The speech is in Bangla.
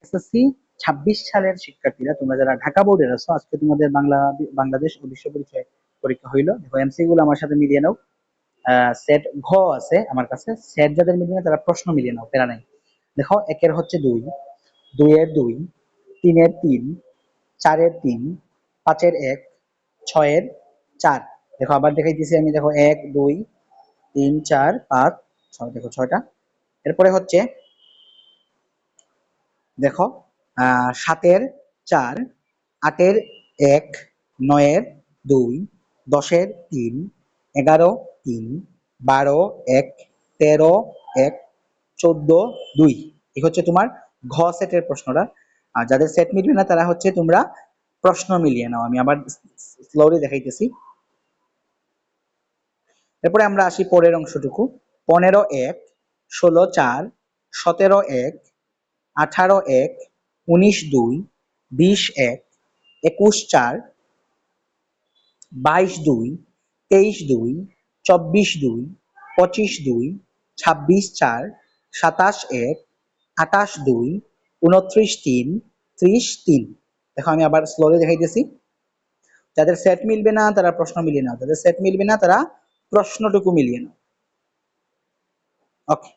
এসএসসি 26 সালের শিক্ষার্থীরা তোমরা যারা ঢাকা বোর্ডের আছো, আজকে তোমাদের বাংলাদেশ ও বিশ্ব পরিচয় পরীক্ষা হইলো। দেখো এমসি গুলো আমার সাথে মিলিয়ে নাও। সেট ঘ আছে আমার কাছে, সেট যাদের মিলিয়ে নাও তারা প্রশ্ন মিলিয়ে নাও, প্যারা নাই। দেখো একের হচ্ছে 2, 2 এর 2, 3 এর 3, 4 এর 3, 5 এর 1, 6 এর 4। দেখো আবার দেখাইতেছি আমি, দেখো 1 2 3 4 5 6, দেখো 6টা। এরপরে হচ্ছে দেখো 7 এর 4, 8 এর 1, 9 এর 2, 10 এর 3, 11 3, 12 1, 13 1, 14 2। এই হচ্ছে তোমার ঘ সেটের প্রশ্নটা। আর যাদের সেট মিলবে না তারা হচ্ছে তোমরা প্রশ্ন মিলিয়ে নাও। আমি আবার স্লোলি দেখাইতেছি। এরপরে আমরা আসি পরের অংশটুকু। 15 1, 16 4, 17 1, 18 1, 19 2, 20 1, 21 4, 22 2, 23 2, 24 2, 25 2, 26 4, 27 1, 28 2, 29 3, 30 3। দেখো আমি আবার স্লোলি দেখাইতেছি। যাদের সেট মিলবে না তারা প্রশ্ন মিলিয়ে নাও, যাদের সেট মিলবে না তারা প্রশ্নটুকু মিলিয়ে নাও। ওকে।